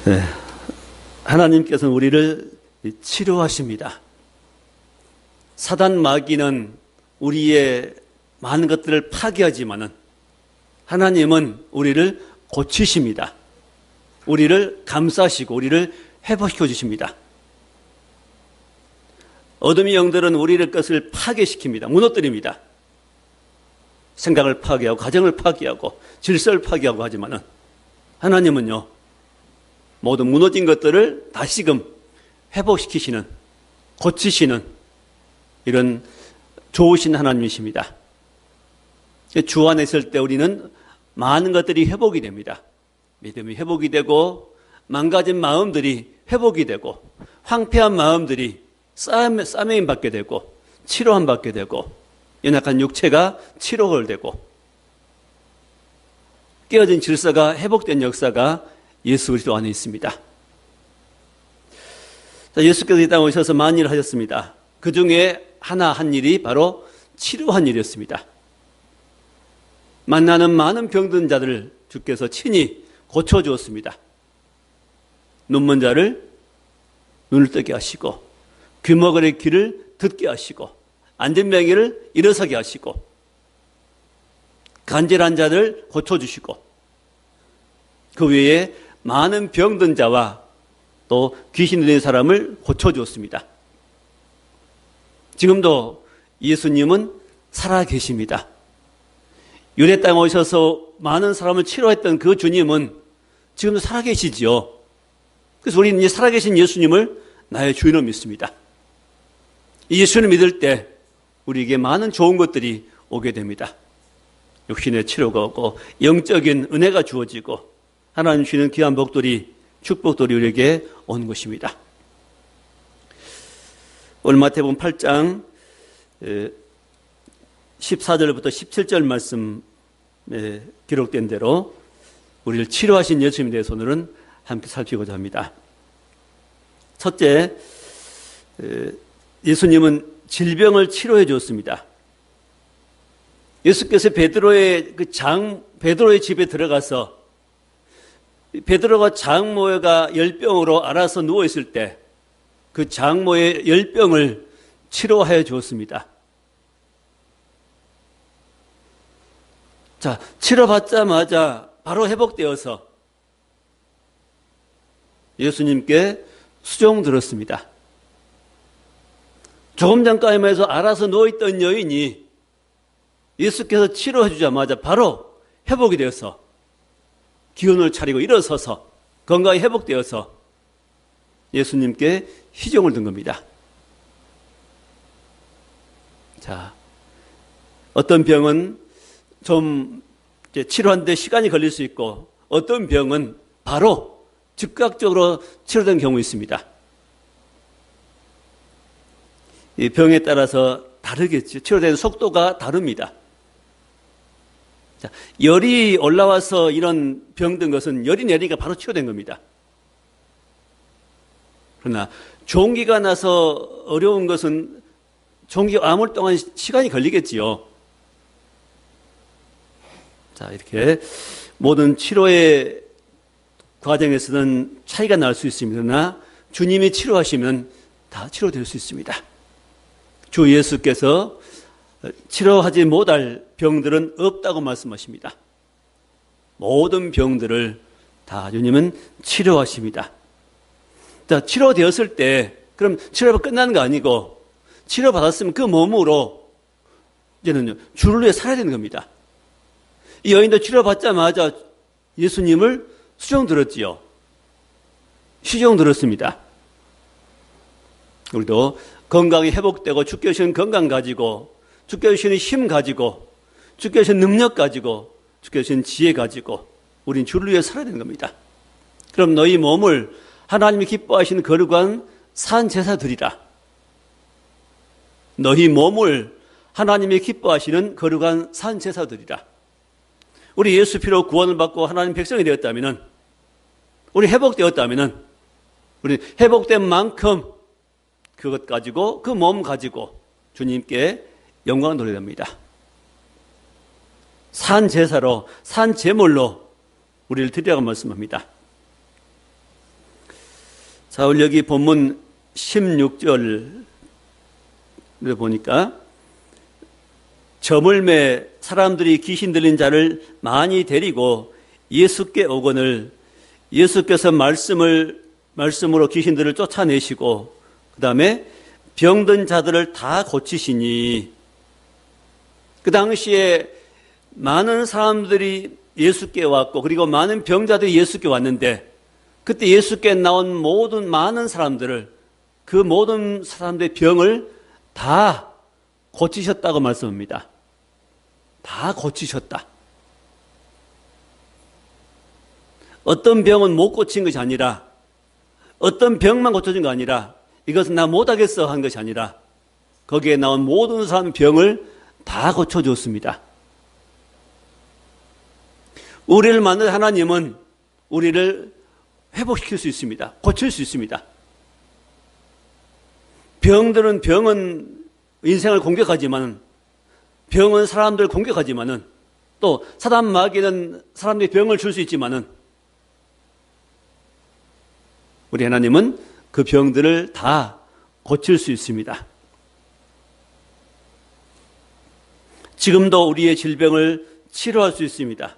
네, 하나님께서는 우리를 치료하십니다. 사단 마귀는 우리의 많은 것들을 파괴하지만은 하나님은 우리를 고치십니다. 우리를 감싸시고 우리를 회복시켜 주십니다. 어둠의 영들은 우리의 것을 파괴시킵니다. 무너뜨립니다. 생각을 파괴하고 가정을 파괴하고 질서를 파괴하고 하지만은 하나님은요, 모든 무너진 것들을 다시금 회복시키시는, 고치시는 이런 좋으신 하나님이십니다. 주 안에 있을 때 우리는 많은 것들이 회복이 됩니다. 믿음이 회복이 되고 망가진 마음들이 회복이 되고 황폐한 마음들이 싸매임 받게 되고 치료함 받게 되고 연약한 육체가 치료가 되고 깨어진 질서가 회복된 역사가 예수 그리스도 안에 있습니다. 예수께서 이 땅에 오셔서 많은 일을 하셨습니다. 그 중에 하나 한 일이 바로 치료한 일이었습니다. 만나는 많은 병든 자들을 주께서 친히 고쳐주었습니다. 눈먼 자를 눈을 뜨게 하시고 귀머거리 귀를 듣게 하시고 안진뱅이를 일어서게 하시고 간질한 자를 고쳐주시고 그 외에 많은 병든 자와 또 귀신 들린 사람을 고쳐주었습니다. 지금도 예수님은 살아계십니다. 유대 땅에 오셔서 많은 사람을 치료했던 그 주님은 지금도 살아계시지요. 그래서 우리는 이 살아계신 예수님을 나의 주인으로 믿습니다. 이 예수님을 믿을 때 우리에게 많은 좋은 것들이 오게 됩니다. 육신의 치료가 오고 영적인 은혜가 주어지고 하나님 주시는 귀한 복들이 축복들이 우리에게 오는 것입니다. 오늘 마태복음 8장 14절부터 17절 말씀에 기록된 대로 우리를 치료하신 예수님에 대해서 오늘은 함께 살피고자 합니다. 첫째, 예수님은 질병을 치료해 주었습니다. 예수께서 베드로의 집에 들어가서 베드로가 장모가 열병으로 알아서 누워 있을 때 그 장모의 열병을 치료하여 주었습니다. 자, 치료받자마자 바로 회복되어서 예수님께 수종 들었습니다. 조금 전까지만 해서 알아서 누워있던 여인이 예수께서 치료해 주자마자 바로 회복이 되어서 기운을 차리고 일어서서 건강이 회복되어서 예수님께 희종을 든 겁니다. 자, 어떤 병은 좀 치료하는데 시간이 걸릴 수 있고 어떤 병은 바로 즉각적으로 치료된 경우 있습니다. 이 병에 따라서 다르겠죠. 치료되는 속도가 다릅니다. 자, 열이 올라와서 이런 병든 것은 열이 내리니까 바로 치료된 겁니다. 그러나 종기가 나서 어려운 것은 종기가 아물 동안 시간이 걸리겠지요. 자, 이렇게 모든 치료의 과정에서는 차이가 날 수 있습니다. 그러나 주님이 치료하시면 다 치료될 수 있습니다. 주 예수께서 치료하지 못할 병들은 없다고 말씀하십니다. 모든 병들을 다 주님은 치료하십니다. 자, 치료되었을 때 그럼 치료가 끝나는 거 아니고 치료받았으면 그 몸으로 이제는 주를 위해 살아야 되는 겁니다. 이 여인도 치료받자마자 예수님을 수종 들었지요. 시종 들었습니다. 우리도 건강이 회복되고 주께 주시는 건강 가지고 주께 주시는 힘 가지고 주께 주시는 능력 가지고 주께 주시는 지혜 가지고 우린 주를 위해 살아야 되는 겁니다. 그럼 너희 몸을 하나님이 기뻐하시는 거룩한 산 제사 드리라. 너희 몸을 하나님이 기뻐하시는 거룩한 산 제사 드리라. 우리 예수 피로 구원을 받고 하나님 백성이 되었다면, 우리 회복되었다면, 우리 회복된 만큼 그것 가지고 그 몸 가지고 주님께 영광을 돌려야 됩니다. 산 제사로 산 제물로 우리를 드리라고 말씀합니다. 자, 우리 여기 본문 16절에 보니까 점을 매 사람들이 귀신 들린 자를 많이 데리고 예수께 오거늘 예수께서 말씀으로 귀신들을 쫓아내시고 그 다음에 병든 자들을 다 고치시니 그 당시에 많은 사람들이 예수께 왔고 그리고 많은 병자들이 예수께 왔는데 그때 예수께 나온 모든 많은 사람들을 그 모든 사람들의 병을 다 고치셨다고 말씀합니다. 다 고치셨다. 어떤 병은 못 고친 것이 아니라 어떤 병만 고쳐진 거 아니라 이것은 나 못하겠어 한 것이 아니라 거기에 나온 모든 사람 병을 다 고쳐줬습니다. 우리를 만든 하나님은 우리를 회복시킬 수 있습니다. 고칠 수 있습니다. 병은 인생을 공격하지만 병은 사람들을 공격하지만은 또 사단 마귀는 사람들이 병을 줄 수 있지만은 우리 하나님은 그 병들을 다 고칠 수 있습니다. 지금도 우리의 질병을 치료할 수 있습니다.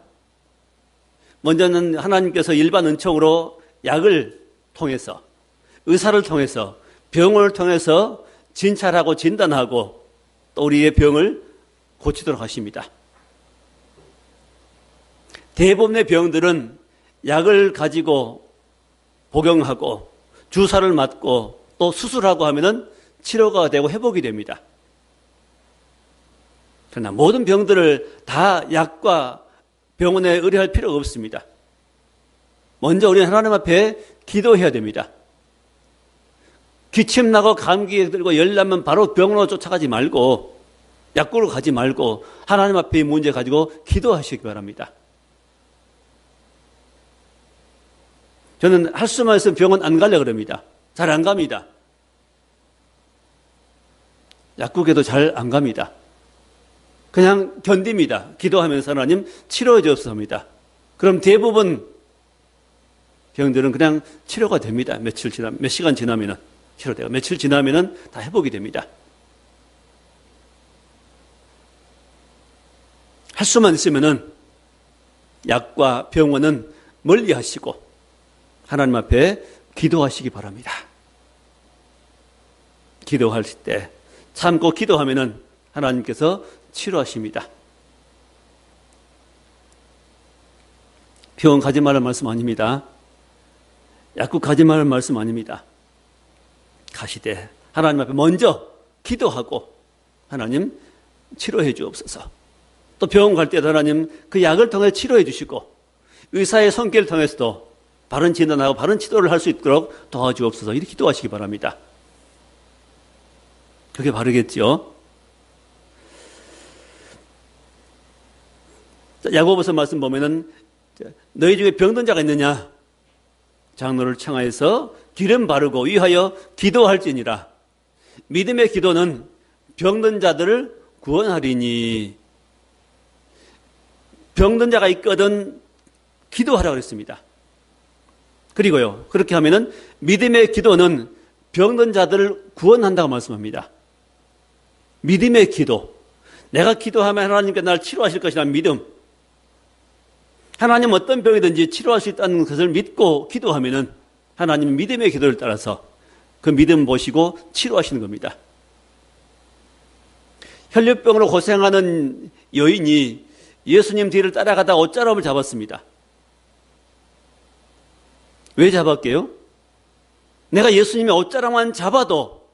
먼저는 하나님께서 일반 은총으로 약을 통해서 의사를 통해서 병원을 통해서 진찰하고 진단하고 또 우리의 병을 고치도록 하십니다. 대부분의 병들은 약을 가지고 복용하고 주사를 맞고 또 수술하고 하면은 치료가 되고 회복이 됩니다. 그러나 모든 병들을 다 약과 병원에 의뢰할 필요가 없습니다. 먼저 우리는 하나님 앞에 기도해야 됩니다. 기침 나고 감기 들고 열 나면 바로 병원으로 쫓아가지 말고 약국으로 가지 말고 하나님 앞에 이 문제 가지고 기도하시기 바랍니다. 저는 할 수만 있으면 병원 안 가려고 그럽니다. 잘 안 갑니다. 약국에도 잘 안 갑니다. 그냥 견딥니다. 기도하면서 하나님 치료해 주옵소서 합니다. 그럼 대부분 병들은 그냥 치료가 됩니다. 몇 시간 지나면은 치료되고 며칠 지나면은 다 회복이 됩니다. 할 수만 있으면은 약과 병원은 멀리 하시고 하나님 앞에 기도하시기 바랍니다. 기도할 때 참고 기도하면은 하나님께서 치료하십니다. 병원 가지 말라는 말씀 아닙니다. 약국 가지 말라는 말씀 아닙니다. 가시되 하나님 앞에 먼저 기도하고 하나님 치료해 주옵소서. 또 병원 갈 때도 하나님 그 약을 통해 치료해 주시고 의사의 손길을 통해서도 바른 진단하고 바른 치료를 할 수 있도록 도와주옵소서. 이렇게 기도하시기 바랍니다. 그게 바르겠죠. 야고보서 말씀 보면은 너희 중에 병든 자가 있느냐? 장로를 청하여서 기름 바르고 위하여 기도할지니라. 믿음의 기도는 병든 자들을 구원하리니. 병든 자가 있거든 기도하라고 그랬습니다. 그리고요, 그렇게 하면은 믿음의 기도는 병든 자들을 구원한다고 말씀합니다. 믿음의 기도. 내가 기도하면 하나님께 나를 치료하실 것이라는 믿음. 하나님 어떤 병이든지 치료할 수 있다는 것을 믿고 기도하면은 하나님 믿음의 기도를 따라서 그 믿음 보시고 치료하시는 겁니다. 혈류병으로 고생하는 여인이 예수님 뒤를 따라가다 옷자락을 잡았습니다. 왜 잡았게요? 내가 예수님의 옷자락만 잡아도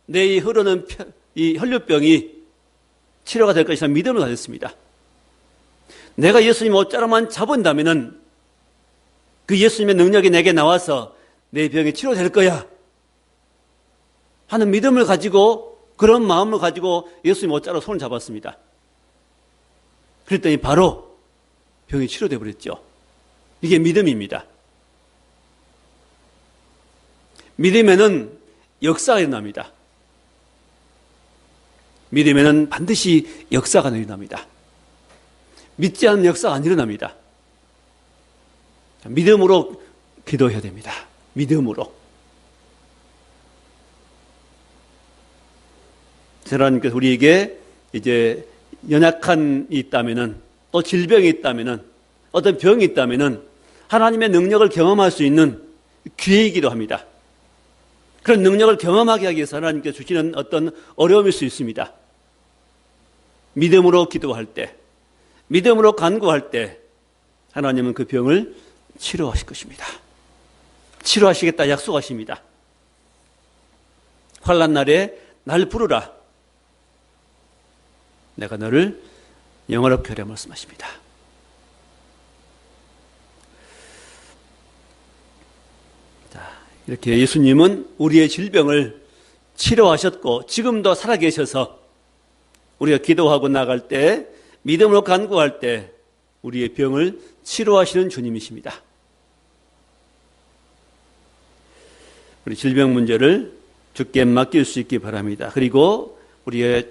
내 이 흐르는 이 혈류병이 치료가 될 것이라는 믿음을 가졌습니다. 내가 예수님 옷자락만 잡은다면은 그 예수님의 능력이 내게 나와서 내 병이 치료될 거야 하는 믿음을 가지고 그런 마음을 가지고 예수님 옷자락 손을 잡았습니다. 그랬더니 바로 병이 치료돼 버렸죠. 이게 믿음입니다. 믿음에는 역사가 일어납니다. 믿음에는 반드시 역사가 일어납니다. 믿지 않는 역사가 안 일어납니다. 믿음으로 기도해야 됩니다. 믿음으로. 하나님께서 우리에게 이제 연약함이 있다면은, 또 질병이 있다면은, 어떤 병이 있다면은 하나님의 능력을 경험할 수 있는 기회이기도 합니다. 그런 능력을 경험하게 하기 위해서 하나님께서 주시는 어떤 어려움일 수 있습니다. 믿음으로 기도할 때, 믿음으로 간구할 때 하나님은 그 병을 치료하실 것입니다. 치료하시겠다 약속하십니다. 환난 날에 날 부르라. 내가 너를 영화롭게 하려 말씀하십니다. 자, 이렇게 예수님은 우리의 질병을 치료하셨고 지금도 살아계셔서 우리가 기도하고 나갈 때, 믿음으로 간구할 때 우리의 병을 치료하시는 주님이십니다. 우리 질병 문제를 주께 맡길 수 있기 바랍니다. 그리고 우리의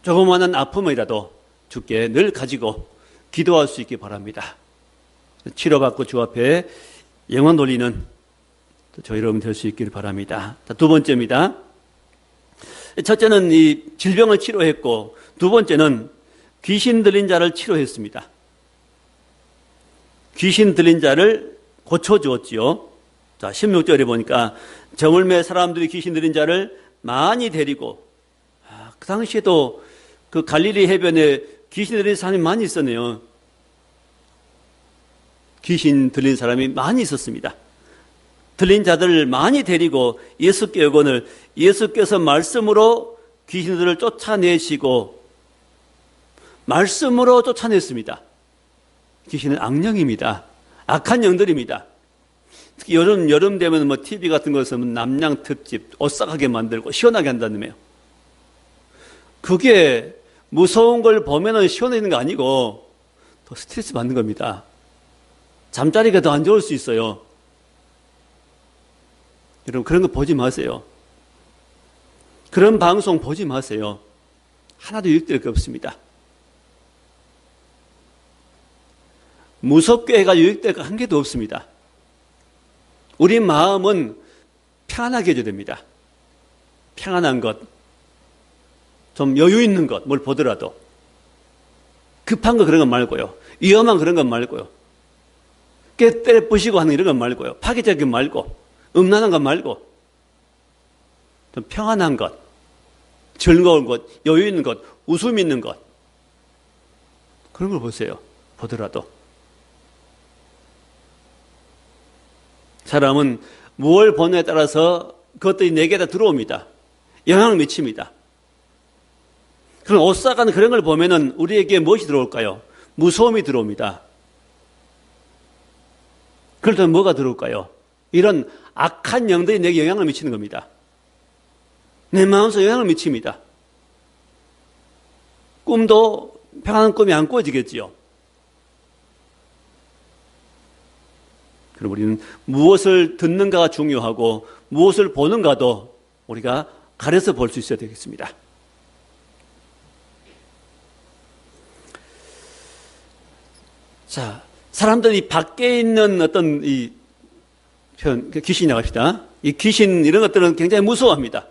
조그마한 아픔이라도 주께 늘 가지고 기도할 수 있기 바랍니다. 치료받고 주 앞에 영원 돌리는 저희 여러분 될 수 있기를 바랍니다. 두 번째입니다. 첫째는 이 질병을 치료했고, 두 번째는 귀신 들린 자를 치료했습니다. 귀신 들린 자를 고쳐주었지요. 자, 16절에 보니까 저물매 사람들이 귀신 들린 자를 많이 데리고, 그 당시에도 그 갈릴리 해변에 귀신 들린 사람이 많이 있었네요. 귀신 들린 사람이 많이 있었습니다. 들린 자들을 많이 데리고 예수께 오거늘 예수께서 말씀으로 귀신들을 쫓아내시고 말씀으로 쫓아냈습니다. 귀신은 악령입니다. 악한 영들입니다. 특히 여름 되면 뭐 TV 같은 것은 남양 특집 오싹하게 만들고 시원하게 한다며요. 그게 무서운 걸 보면은 시원해지는 거 아니고 더 스트레스 받는 겁니다. 잠자리가 더 안 좋을 수 있어요. 여러분 그런 거 보지 마세요. 그런 방송 보지 마세요. 하나도 유익될 게 없습니다. 무섭게 해가 유익될 거 한 개도 없습니다. 우리 마음은 평안하게 해줘야 됩니다. 평안한 것, 좀 여유 있는 것, 뭘 보더라도 급한 거 그런 건 말고요. 위험한 그런 건 말고요. 때려 부시고 하는 이런 건 말고요. 파괴적인 말고, 음란한 것 말고, 좀 평안한 것, 즐거운 것, 여유 있는 것, 웃음 있는 것, 그런 걸 보세요. 보더라도. 사람은 무엇을 보느냐에 따라서 그것들이 내게다 들어옵니다. 영향을 미칩니다. 그럼 오싹한 그런 걸 보면은 우리에게 무엇이 들어올까요? 무서움이 들어옵니다. 그렇다면 뭐가 들어올까요? 이런 악한 영들이 내게 영향을 미치는 겁니다. 내 마음속에 영향을 미칩니다. 꿈도 평안한 꿈이 안 꾸어지겠지요. 그럼 우리는 무엇을 듣는가가 중요하고 무엇을 보는가도 우리가 가려서 볼 수 있어야 되겠습니다. 자, 사람들이 밖에 있는 어떤 이 표현, 귀신이 나갑시다. 이 귀신 이런 것들은 굉장히 무서워합니다.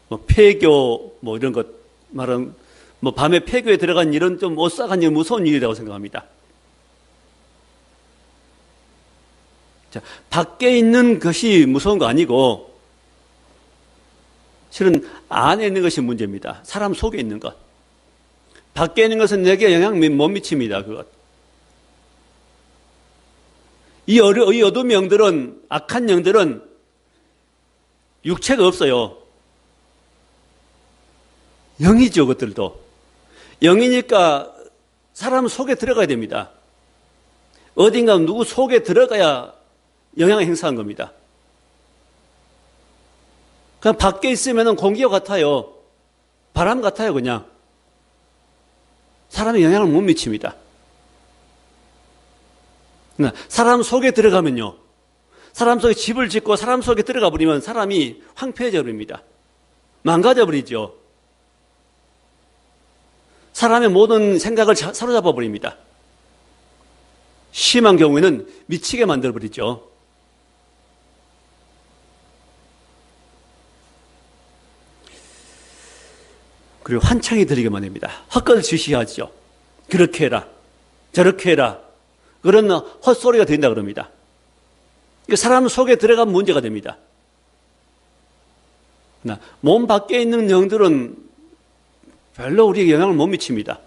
뭐 폐교 뭐 이런 것 말은 뭐 밤에 폐교에 들어간 일은 좀 오싹한 일, 무서운 일이라고 생각합니다. 자, 밖에 있는 것이 무서운 거 아니고 실은 안에 있는 것이 문제입니다. 사람 속에 있는 것. 밖에 있는 것은 내게 영향 못 미칩니다. 그것. 이 어둠의 영들은, 악한 영들은 육체가 없어요. 영이죠, 그것들도. 영이니까 사람 속에 들어가야 됩니다. 어딘가 누구 속에 들어가야 영향을 행사한 겁니다. 그냥 밖에 있으면 공기와 같아요. 바람 같아요, 그냥. 사람의 영향을 못 미칩니다. 사람 속에 들어가면요. 사람 속에 집을 짓고 사람 속에 들어가 버리면 사람이 황폐해져 버립니다. 망가져 버리죠. 사람의 모든 생각을 사로잡아 버립니다. 심한 경우에는 미치게 만들어 버리죠. 그리고 환청이 들리게만 됩니다. 헛것을 지시하죠. 그렇게 해라, 저렇게 해라. 그런 헛소리가 된다 그럽니다. 사람 속에 들어가면 문제가 됩니다. 몸 밖에 있는 영들은 별로 우리에게 영향을 못 미칩니다.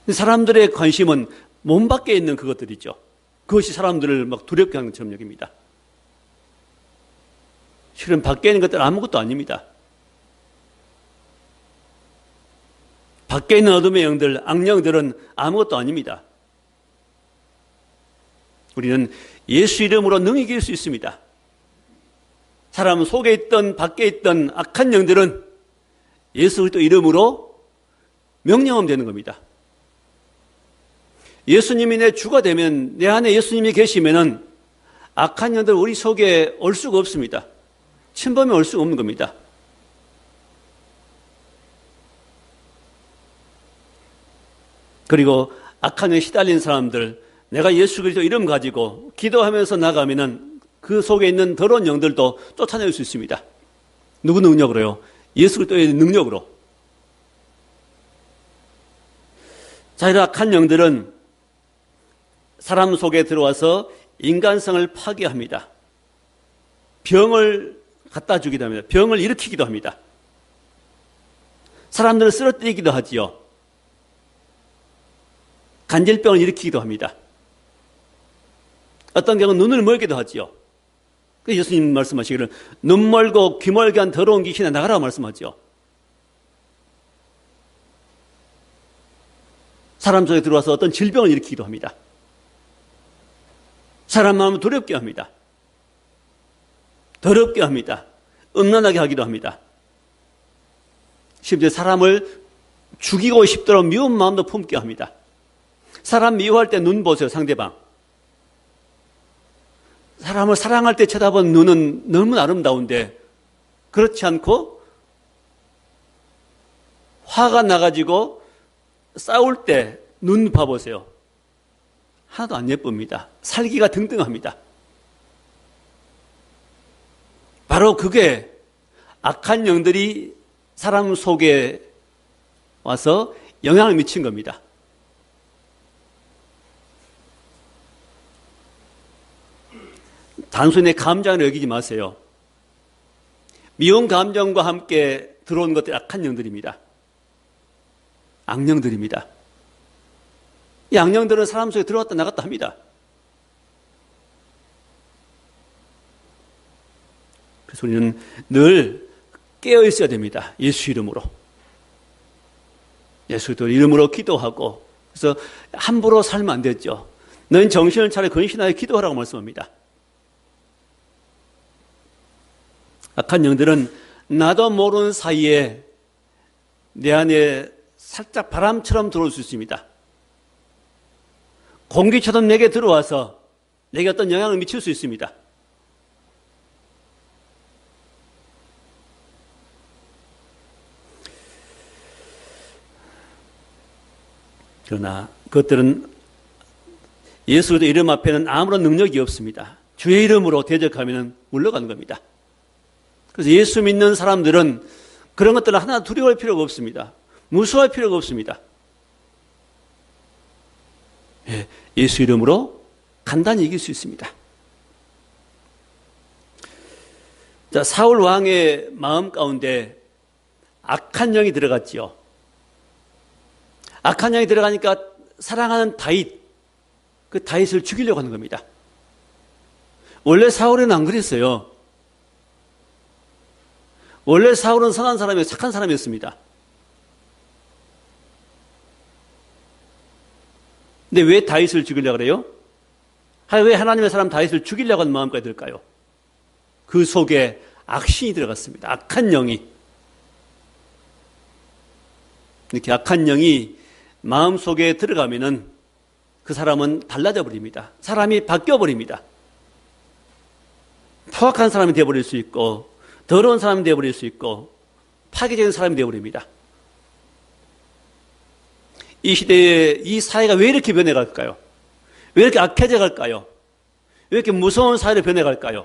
사람들의 관심은 몸 밖에 있는 그것들이죠. 그것이 사람들을 막 두렵게 하는 것처럼 여깁니다. 실은 밖에 있는 것들은 아무것도 아닙니다. 밖에 있는 어둠의 영들, 악령들은 아무것도 아닙니다. 우리는 예수 이름으로 능히 이길 수 있습니다. 사람 속에 있던 밖에 있던 악한 영들은 예수 그리스도 이름으로 명령하면 되는 겁니다. 예수님이 내 주가 되면, 내 안에 예수님이 계시면은 악한 영들 우리 속에 올 수가 없습니다. 침범에 올 수가 없는 겁니다. 그리고 악한 영에 시달린 사람들, 내가 예수 그리스도 이름 가지고 기도하면서 나가면은 그 속에 있는 더러운 영들도 쫓아낼 수 있습니다. 누구 능력으로요? 예수 그리스도의 능력으로. 자, 이런 악한 영들은 사람 속에 들어와서 인간성을 파괴합니다. 병을 갖다 주기도 합니다. 병을 일으키기도 합니다. 사람들을 쓰러뜨리기도 하지요. 간질병을 일으키기도 합니다. 어떤 경우는 눈을 멀기도 하지요. 예수님 말씀하시기를 눈 멀고 귀 멀게 한 더러운 귀신아 나가라고 말씀하죠. 사람 속에 들어와서 어떤 질병을 일으키기도 합니다. 사람 마음을 두렵게 합니다. 더럽게 합니다. 음란하게 하기도 합니다. 심지어 사람을 죽이고 싶도록 미운 마음도 품게 합니다. 사람 미워할 때 눈 보세요, 상대방. 사람을 사랑할 때 쳐다본 눈은 너무 아름다운데 그렇지 않고 화가 나가지고 싸울 때 눈 봐보세요. 하나도 안 예쁩니다. 살기가 등등합니다. 바로 그게 악한 영들이 사람 속에 와서 영향을 미친 겁니다. 단순히 감정을 여기지 마세요. 미운 감정과 함께 들어온 것들이 악한 영들입니다. 악령들입니다. 이 악령들은 사람 속에 들어왔다 나갔다 합니다. 그래서 우리는 늘 깨어 있어야 됩니다. 예수 이름으로. 예수 이름으로 기도하고, 그래서 함부로 살면 안 되죠. 너는 정신을 차려 근신하여 기도하라고 말씀합니다. 악한 영들은 나도 모르는 사이에 내 안에 살짝 바람처럼 들어올 수 있습니다. 공기처럼 내게 들어와서 내게 어떤 영향을 미칠 수 있습니다. 그러나 그것들은 예수의 이름 앞에는 아무런 능력이 없습니다. 주의 이름으로 대적하면 물러가는 겁니다. 그래서 예수 믿는 사람들은 그런 것들을 하나 두려워할 필요가 없습니다. 무서워할 필요가 없습니다. 예수 이름으로 간단히 이길 수 있습니다. 자, 사울 왕의 마음 가운데 악한 영이 들어갔지요. 악한 영이 들어가니까 사랑하는 다윗, 그 다윗을 죽이려고 하는 겁니다. 원래 사울은 안 그랬어요. 원래 사울은 선한 사람이었어요. 착한 사람이었습니다. 근데 왜 다윗을 죽이려고 그래요? 왜 하나님의 사람 다윗을 죽이려고 하는 마음까지 들까요? 그 속에 악신이 들어갔습니다. 악한 영이. 이렇게 악한 영이 마음속에 들어가면은 그 사람은 달라져 버립니다. 사람이 바뀌어 버립니다. 포악한 사람이 되어버릴 수 있고, 더러운 사람이 되어버릴 수 있고, 파괴적인 사람이 되어버립니다. 이 시대에 이 사회가 왜 이렇게 변해갈까요? 왜 이렇게 악해져 갈까요? 왜 이렇게 무서운 사회로 변해갈까요?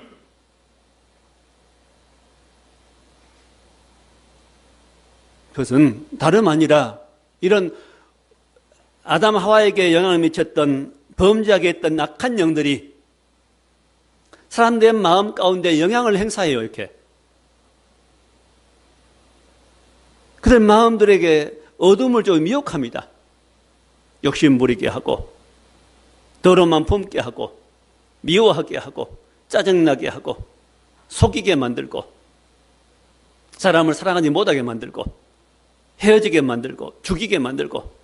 그것은 다름 아니라 이런 아담 하와에게 영향을 미쳤던 범죄하게 했던 악한 영들이 사람들의 마음 가운데 영향을 행사해요. 이렇게 그들 마음들에게 어둠을 좀 미혹합니다. 욕심 부리게 하고 더러움만 품게 하고 미워하게 하고 짜증나게 하고 속이게 만들고 사람을 사랑하지 못하게 만들고 헤어지게 만들고 죽이게 만들고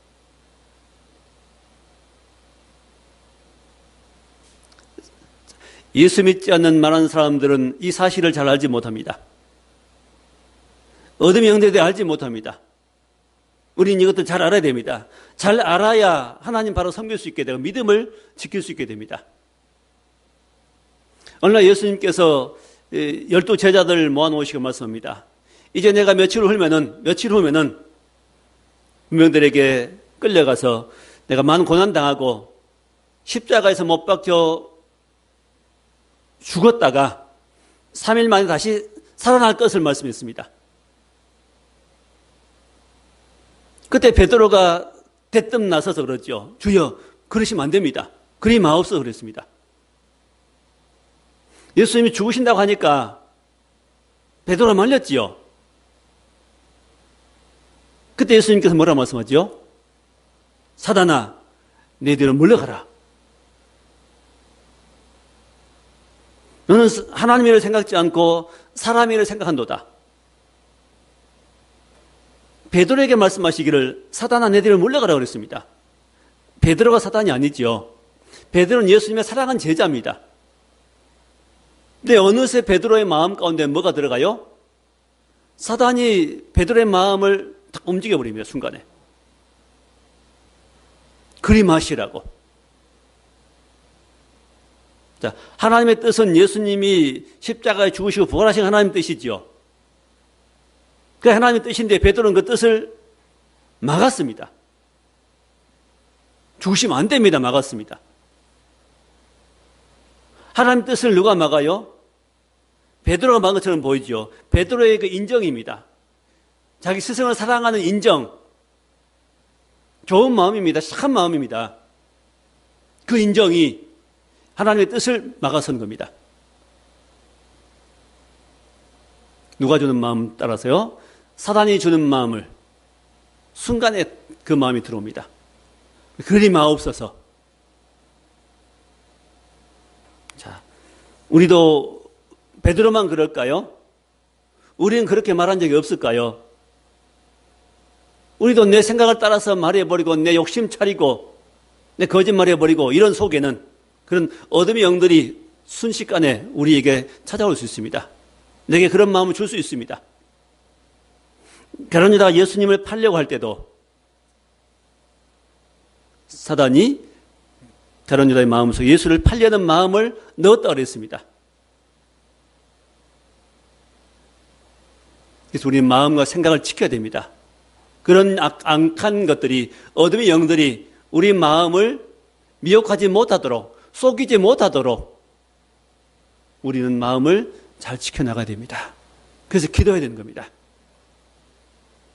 예수 믿지 않는 많은 사람들은 이 사실을 잘 알지 못합니다. 어둠의 영들에 대해 알지 못합니다. 우리는 이것들 잘 알아야 됩니다. 잘 알아야 하나님 바로 섬길 수 있게 되고 믿음을 지킬 수 있게 됩니다. 어느 날 예수님께서 12 제자들 모아놓으시고 말씀합니다. 이제 내가 며칠 후면은 분명들에게 끌려가서 내가 많은 고난 당하고 십자가에서 못 박혀 죽었다가 3일 만에 다시 살아날 것을 말씀했습니다. 그때 베드로가 대뜸 나서서 그러죠. 주여, 그러시면 안 됩니다. 그리 마옵소서 그랬습니다. 예수님이 죽으신다고 하니까 베드로가 말렸지요. 그때 예수님께서 뭐라 말씀하죠? 사단아, 내 뒤로 물러가라. 너는 하나님 일을 생각지 않고 사람 일을 생각한도다. 베드로에게 말씀하시기를 사단아 내 뒤로 물러가라 그랬습니다. 베드로가 사단이 아니죠. 베드로는 예수님의 사랑한 제자입니다. 근데 어느새 베드로의 마음 가운데 뭐가 들어가요? 사단이 베드로의 마음을 딱 움직여버립니다. 순간에. 그리 마시라고. 자, 하나님의 뜻은 예수님이 십자가에 죽으시고 부활하신 하나님의 뜻이죠. 그 하나님의 뜻인데 베드로는 그 뜻을 막았습니다. 죽으시면 안 됩니다. 막았습니다. 하나님의 뜻을 누가 막아요? 베드로가 막은 것처럼 보이죠. 베드로의 그 인정입니다. 자기 스승을 사랑하는 인정. 좋은 마음입니다. 착한 마음입니다. 그 인정이 하나님의 뜻을 막아선 겁니다. 누가 주는 마음 따라서요? 사단이 주는 마음을 순간에 그 마음이 들어옵니다. 그리 마옵소서. 자, 우리도 베드로만 그럴까요? 우리는 그렇게 말한 적이 없을까요? 우리도 내 생각을 따라서 말해버리고 내 욕심 차리고 내 거짓말해버리고 이런 속에는 그런 어둠의 영들이 순식간에 우리에게 찾아올 수 있습니다. 내게 그런 마음을 줄 수 있습니다. 가룟유다가 예수님을 팔려고 할 때도 사단이 가룟유다의 마음속에 예수를 팔려는 마음을 넣었다 그랬습니다. 그래서 우리 마음과 생각을 지켜야 됩니다. 그런 악한 것들이 어둠의 영들이 우리 마음을 미혹하지 못하도록 속이지 못하도록 우리는 마음을 잘 지켜나가야 됩니다. 그래서 기도해야 되는 겁니다.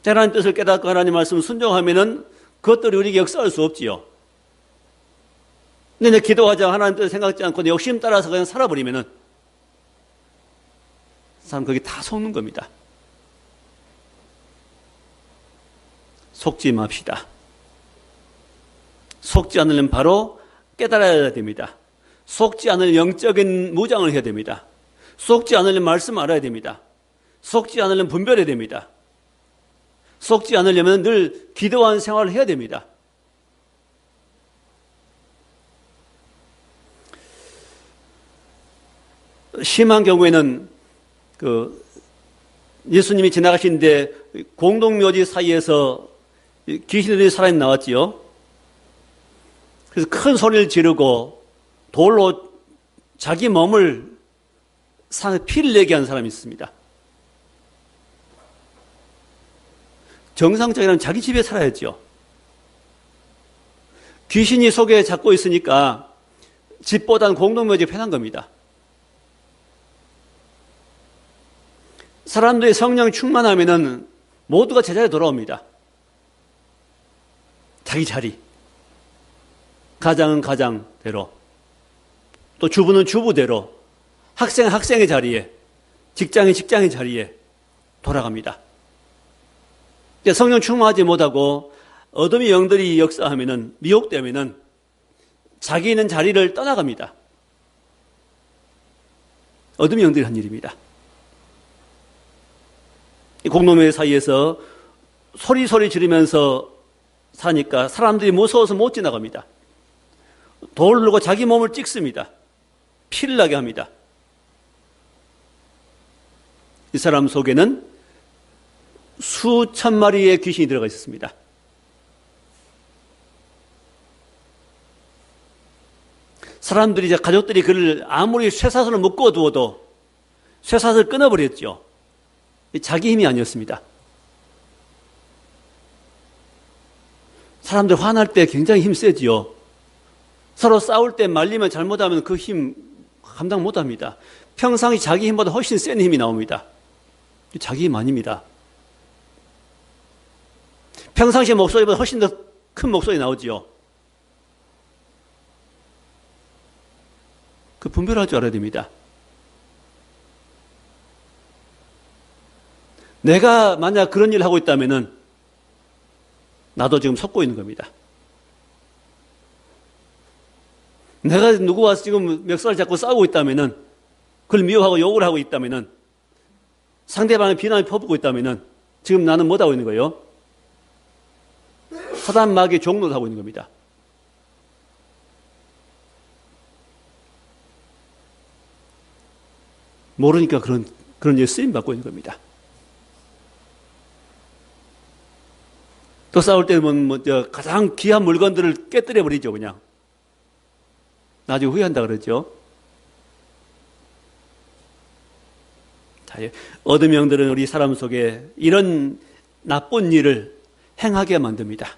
하나님 뜻을 깨닫고 하나님 말씀을 순종하면은 그것들이 우리에게 역사할 수 없지요. 근데 내 기도하자 하나님 뜻을 생각지 않고 내 욕심 따라서 그냥 살아버리면은 사람 거기 다 속는 겁니다. 속지 맙시다. 속지 않으려면 바로 깨달아야 됩니다. 속지 않을 영적인 무장을 해야 됩니다. 속지 않으려면 말씀 알아야 됩니다. 속지 않으려면 분별해야 됩니다. 속지 않으려면 늘 기도하는 생활을 해야 됩니다. 심한 경우에는 예수님이 지나가시는데 공동묘지 사이에서 귀신들이 살아있는 나왔지요. 그래서 큰 소리를 지르고 돌로 자기 몸을 산에 피를 내게 하는 사람이 있습니다. 정상적이라면 자기 집에 살아야죠. 귀신이 속에 잡고 있으니까 집보다는 공동묘지가 편한 겁니다. 사람들이 성령 충만하면은 모두가 제자리에 돌아옵니다. 자기 자리. 가장은 가장대로, 또 주부는 주부대로, 학생은 학생의 자리에, 직장은 직장의 자리에 돌아갑니다. 성령 충만하지 못하고 어둠의 영들이 역사하면은, 미혹되면은 자기 있는 자리를 떠나갑니다. 어둠의 영들이 한 일입니다. 이 공동묘회 사이에서 소리 지르면서 사니까 사람들이 무서워서 못 지나갑니다. 돌을 들고 자기 몸을 찍습니다. 피를 나게 합니다. 이 사람 속에는 수천 마리의 귀신이 들어가 있었습니다. 사람들이, 가족들이 그를 아무리 쇠사슬을 묶어 두어도 쇠사슬을 끊어버렸죠. 자기 힘이 아니었습니다. 사람들 화날 때 굉장히 힘 세지요. 서로 싸울 때 말리면 잘못하면 그 힘 감당 못합니다. 평상시 자기 힘보다 훨씬 센 힘이 나옵니다. 자기 힘 아닙니다. 평상시 목소리보다 훨씬 더 큰 목소리 나오지요. 그 분별할 줄 알아야 됩니다. 내가 만약 그런 일을 하고 있다면은 나도 지금 속고 있는 겁니다. 내가 누구와 지금 멱살을 잡고 싸우고 있다면은, 그걸 미워하고 욕을 하고 있다면은, 상대방의 비난을 퍼붓고 있다면은 지금 나는 뭐 하고 있는 거예요? 사단 마귀의 종로를 하고 있는 겁니다. 모르니까 그런 일에 쓰임 받고 있는 겁니다. 또 싸울 때는 가장 귀한 물건들을 깨뜨려 버리죠, 그냥. 나중에 후회한다 그러죠. 자, 어둠의 영들은 우리 사람 속에 이런 나쁜 일을 행하게 만듭니다.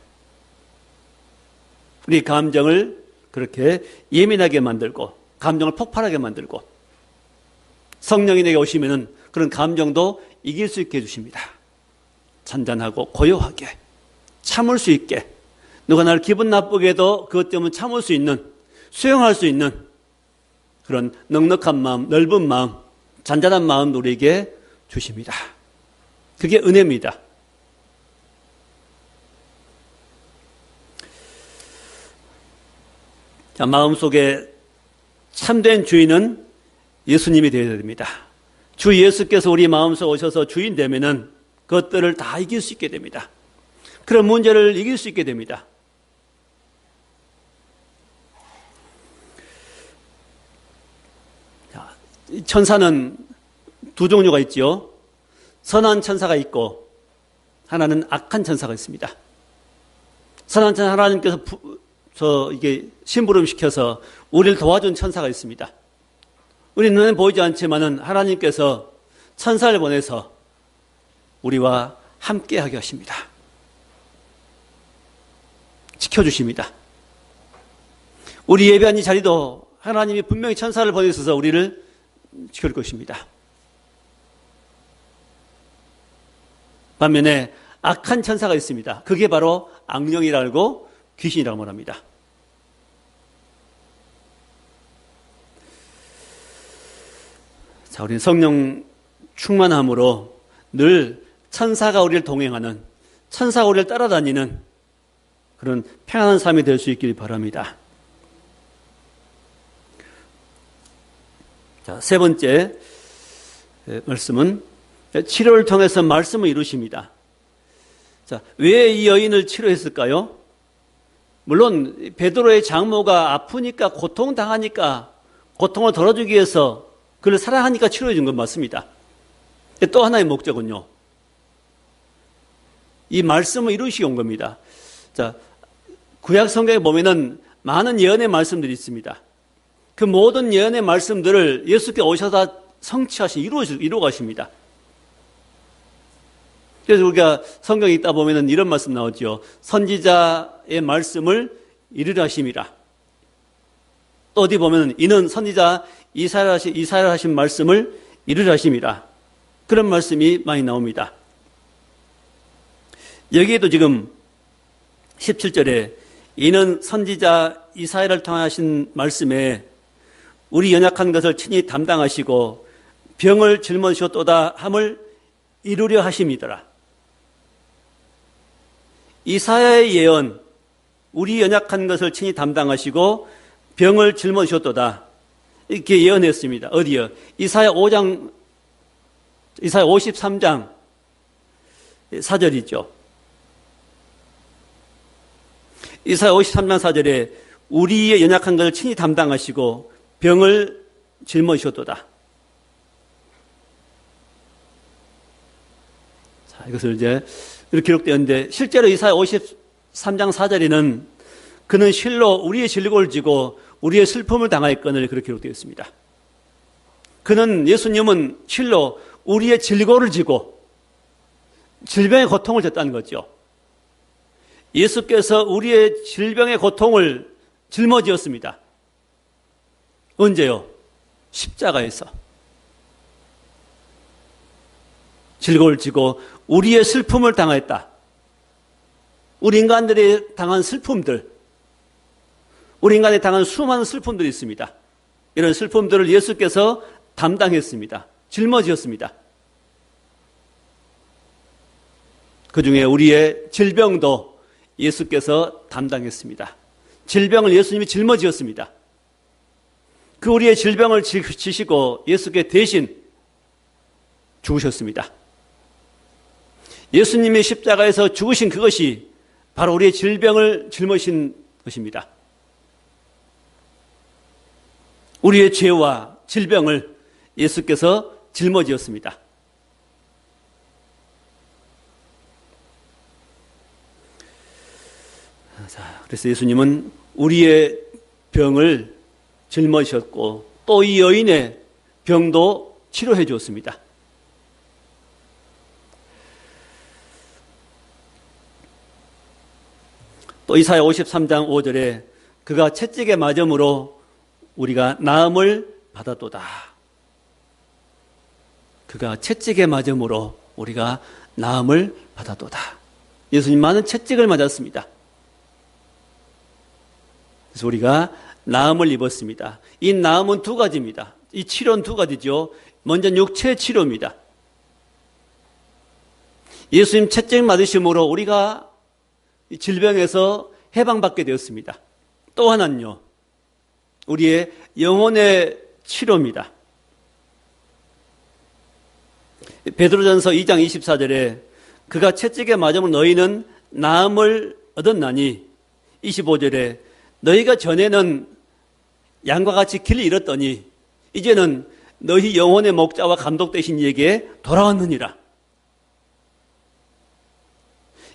우리 감정을 그렇게 예민하게 만들고, 감정을 폭발하게 만들고, 성령이 내게 오시면은 그런 감정도 이길 수 있게 해주십니다. 잔잔하고 고요하게 참을 수 있게, 누가 나를 기분 나쁘게 해도 그것 때문에 참을 수 있는, 수용할 수 있는 그런 넉넉한 마음, 넓은 마음, 잔잔한 마음도 우리에게 주십니다. 그게 은혜입니다. 자, 마음속에 참된 주인은 예수님이 되어야 됩니다. 주 예수께서 우리 마음속에 오셔서 주인 되면은 그것들을 다 이길 수 있게 됩니다. 그런 문제를 이길 수 있게 됩니다. 자, 천사는 두 종류가 있죠. 선한 천사가 있고 하나는 악한 천사가 있습니다. 선한 천사, 하나님께서 이게 심부름시켜서 우리를 도와준 천사가 있습니다. 우리 눈에 보이지 않지만은 하나님께서 천사를 보내서 우리와 함께하게 하십니다. 지켜주십니다. 우리 예배한 이 자리도 하나님이 분명히 천사를 보내셔서 우리를 지킬 것입니다. 반면에 악한 천사가 있습니다. 그게 바로 악령이라고 귀신이라고 말합니다. 자, 우리는 성령 충만함으로 늘 천사가 우리를 동행하는, 천사가 우리를 따라다니는 그런 평안한 삶이 될 수 있길 바랍니다. 자, 세 번째 말씀은 치료를 통해서 말씀을 이루십니다. 자, 왜 이 여인을 치료했을까요? 물론 베드로의 장모가 아프니까, 고통당하니까, 고통을 덜어주기 위해서 그를 사랑하니까 치료해 준 건 맞습니다. 또 하나의 목적은요, 이 말씀을 이루시기 온 겁니다. 자, 구약 성경에 보면은 많은 예언의 말씀들이 있습니다. 그 모든 예언의 말씀들을 예수께 오셔서 이루어 가십니다. 그래서 우리가 성경에 있다 보면은 이런 말씀 나오죠. 선지자의 말씀을 이루려 하심이라. 또 어디 보면은 이는 선지자 이사야 하신 말씀을 이루려 하심이라. 그런 말씀이 많이 나옵니다. 여기에도 지금 17절에 이는 선지자 이사야를 통하신 말씀에 우리 연약한 것을 친히 담당하시고 병을 짊어지셨도다 함을 이루려 하심이더라. 이사야의 예언, 우리 연약한 것을 친히 담당하시고 병을 짊어지셨도다. 이렇게 예언했습니다. 어디요? 이사야 53장 4절이죠. 이사야 53장 4절에 우리의 연약한 것을 친히 담당하시고 병을 짊어지셨도다. 자, 이것을 이제 이렇게 기록되었는데 실제로 이사야 53장 4절에는 그는 실로 우리의 질고를 지고 우리의 슬픔을 당하였거늘 그렇게 기록되어 있습니다. 그는 예수님은 실로 우리의 질고를 지고 질병의 고통을 졌다는 거죠. 예수께서 우리의 질병의 고통을 짊어지었습니다. 언제요? 십자가에서. 질고를 지고 우리의 슬픔을 당하였다. 우리 인간들이 당한 슬픔들, 우리 인간이 당한 수많은 슬픔들이 있습니다. 이런 슬픔들을 예수께서 담당했습니다. 짊어지었습니다. 그 중에 우리의 질병도 예수께서 담당했습니다. 질병을 예수님이 짊어지었습니다. 그 우리의 질병을 지시고 예수께 대신 죽으셨습니다. 예수님이 십자가에서 죽으신 그것이 바로 우리의 질병을 짊어진 것입니다. 우리의 죄와 질병을 예수께서 짊어지었습니다. 자, 그래서 예수님은 우리의 병을 짊어지셨고 또 이 여인의 병도 치료해 주었습니다. 또 이사야 53장 5절에 그가 채찍에 맞음으로 우리가 나음을 받았도다. 그가 채찍에 맞음으로 우리가 나음을 받았도다. 예수님 많은 채찍을 맞았습니다. 그래서 우리가 나음을 입었습니다. 이 나음은 두 가지입니다. 이 치료는 두 가지죠. 먼저 육체 치료입니다. 예수님 채찍 맞으심으로 우리가 질병에서 해방받게 되었습니다. 또 하나는요, 우리의 영혼의 치료입니다. 베드로전서 2장 24절에 그가 채찍에 맞으면 너희는 나음을 얻었나니 25절에 너희가 전에는 양과 같이 길을 잃었더니 이제는 너희 영혼의 목자와 감독 되신 이에게 돌아왔느니라.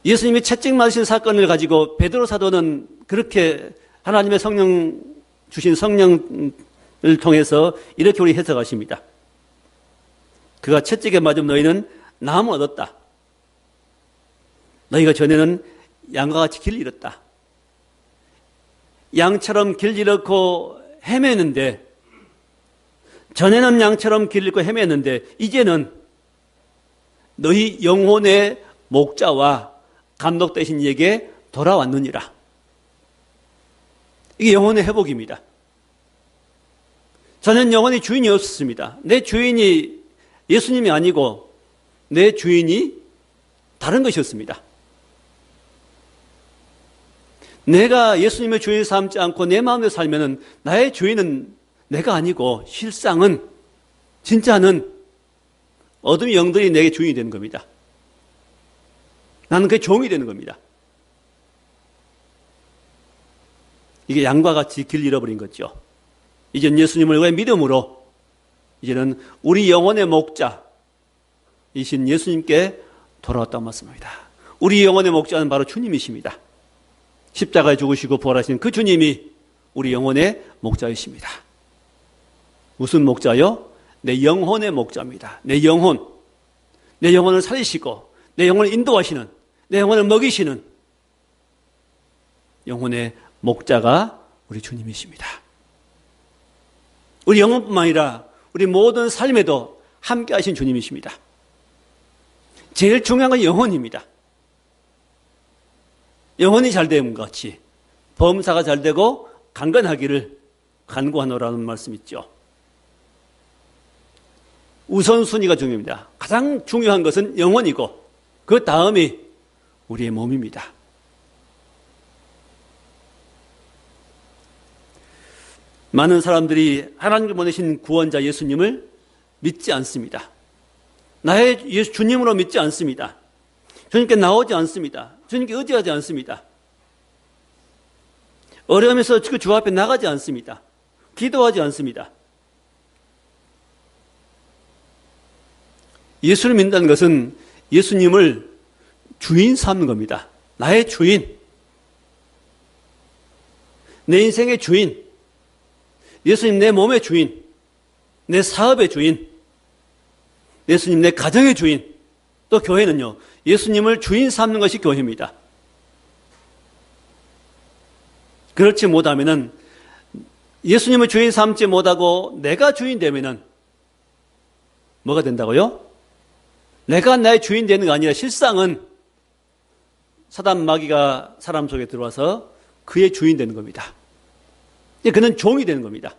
예수님이 채찍 맞으신 사건을 가지고 베드로 사도는 그렇게 하나님의 성령 주신 성령을 통해서 이렇게 우리 해석하십니다. 그가 채찍에 맞으면 너희는 나음을 얻었다. 너희가 전에는 양과 같이 길을 잃었다. 양처럼 길 잃고 헤매는데, 전에는 양처럼 길 잃고 헤매는데 이제는 너희 영혼의 목자와 감독 되신 이에게 돌아왔느니라. 이게 영혼의 회복입니다. 저는 영혼의 주인이 없었습니다. 내 주인이 예수님이 아니고 내 주인이 다른 것이었습니다. 내가 예수님의 주인 삼지 않고 내 마음대로 살면은 나의 주인은 내가 아니고 실상은 진짜는 어둠의 영들이 내게 주인이 되는 겁니다. 나는 그의 종이 되는 겁니다. 이게 양과 같이 길 잃어버린 거죠. 이제는 예수님을 왜 믿음으로 이제는 우리 영혼의 목자이신 예수님께 돌아왔다고 말씀합니다. 우리 영혼의 목자는 바로 주님이십니다. 십자가에 죽으시고 부활하신 그 주님이 우리 영혼의 목자이십니다. 무슨 목자요? 내 영혼의 목자입니다. 내 영혼을 살리시고 내 영혼을 인도하시는, 내 영혼을 먹이시는 영혼의 목자가 우리 주님이십니다. 우리 영혼뿐만 아니라 우리 모든 삶에도 함께 하신 주님이십니다. 제일 중요한 건 영혼입니다. 영혼이 잘 되는 것 같이 범사가 잘 되고 강건하기를 간구하노라는 말씀 있죠. 우선순위가 중요합니다. 가장 중요한 것은 영혼이고 그 다음이 우리의 몸입니다. 많은 사람들이 하나님께 보내신 구원자 예수님을 믿지 않습니다. 나의 주님으로 믿지 않습니다. 주님께 나오지 않습니다. 주님께 의지하지 않습니다. 어려움에서 그 주 앞에 나가지 않습니다. 기도하지 않습니다. 예수를 믿는다는 것은 예수님을 주인 삼는 겁니다. 나의 주인, 내 인생의 주인, 예수님 내 몸의 주인, 내 사업의 주인, 예수님 내 가정의 주인, 또 교회는요, 예수님을 주인 삼는 것이 교회입니다. 그렇지 못하면은 예수님을 주인 삼지 못하고 내가 주인 되면은 뭐가 된다고요? 내가 나의 주인 되는 게 아니라 실상은 사단 마귀가 사람 속에 들어와서 그의 주인 되는 겁니다. 그는 종이 되는 겁니다.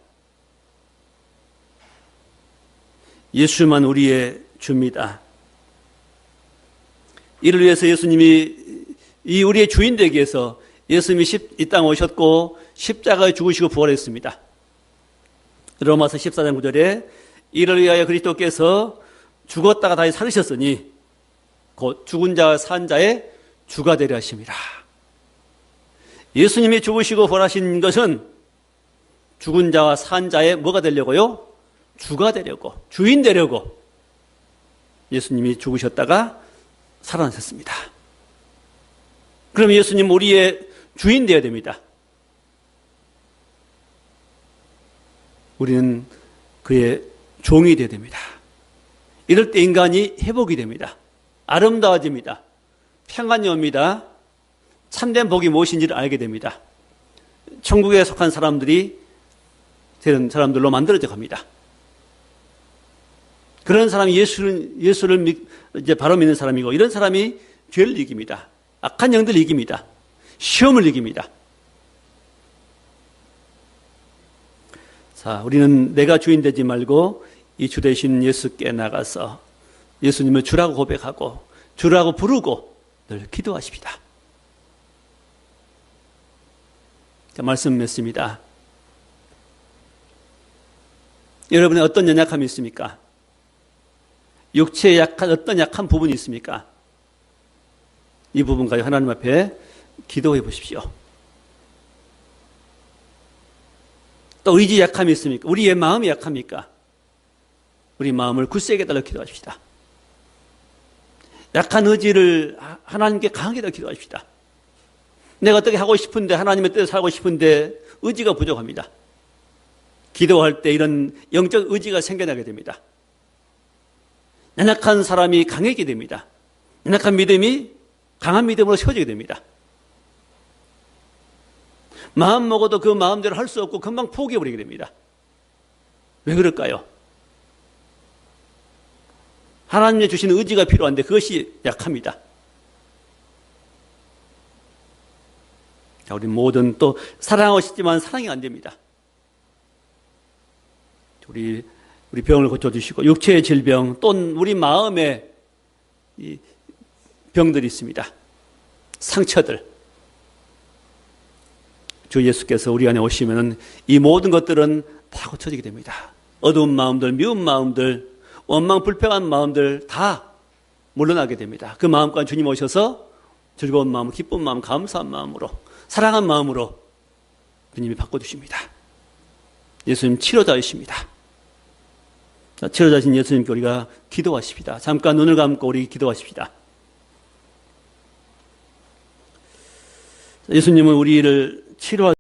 예수만 우리의 주입니다. 이를 위해서 예수님이 이 우리의 주인 되기 위해서 예수님이 이 땅에 오셨고 십자가에 죽으시고 부활했습니다. 로마서 14장 9절에 이를 위하여 그리스도께서 죽었다가 다시 살으셨으니 곧 죽은 자와 산 자의 주가 되려 하심이라. 예수님이 죽으시고 부활하신 것은 죽은 자와 산 자의 뭐가 되려고요? 주가 되려고, 주인 되려고 예수님이 죽으셨다가 살아나셨습니다. 그럼 예수님 우리의 주인 되어야 됩니다. 우리는 그의 종이 되어야 됩니다. 이럴 때 인간이 회복이 됩니다. 아름다워집니다. 평안이 옵니다. 참된 복이 무엇인지를 알게 됩니다. 천국에 속한 사람들이 되는 사람들로 만들어져 갑니다. 그런 사람이 예수를 이제 바로 믿는 사람이고, 이런 사람이 죄를 이깁니다. 악한 영들을 이깁니다. 시험을 이깁니다. 자, 우리는 내가 주인 되지 말고 이 주 되신 예수께 나가서 예수님을 주라고 고백하고 주라고 부르고 늘 기도하십시다. 자, 말씀 맺습니다. 여러분의 어떤 연약함이 있습니까? 육체에 약한 어떤 약한 부분이 있습니까? 이 부분까지 하나님 앞에 기도해 보십시오. 또 의지 약함이 있습니까? 우리의 마음이 약합니까? 우리 마음을 굳세게 달라 기도하십시다. 약한 의지를 하나님께 강하게 달라 기도하십시다. 내가 어떻게 하고 싶은데, 하나님의 뜻을 살고 싶은데 의지가 부족합니다. 기도할 때 이런 영적 의지가 생겨나게 됩니다. 연약한 사람이 강해지게 됩니다. 연약한 믿음이 강한 믿음으로 세워지게 됩니다. 마음 먹어도 그 마음대로 할 수 없고 금방 포기해버리게 됩니다. 왜 그럴까요? 하나님이 주시는 의지가 필요한데 그것이 약합니다. 자, 우리 모든 또 사랑하고 싶지만 사랑이 안 됩니다. 우리 병을 고쳐주시고, 육체의 질병, 또 우리 마음에 이 병들이 있습니다. 상처들. 주 예수께서 우리 안에 오시면은 이 모든 것들은 다 고쳐지게 됩니다. 어두운 마음들, 미운 마음들, 원망 불평한 마음들 다 물러나게 됩니다. 그 마음과 주님 오셔서 즐거운 마음, 기쁜 마음, 감사한 마음으로, 사랑한 마음으로 주님이 바꿔주십니다. 예수님 치료자이십니다. 치료자신 예수님께 우리가 기도하십시다. 잠깐 눈을 감고 우리 기도하십시다. 예수님은 우리를 치료하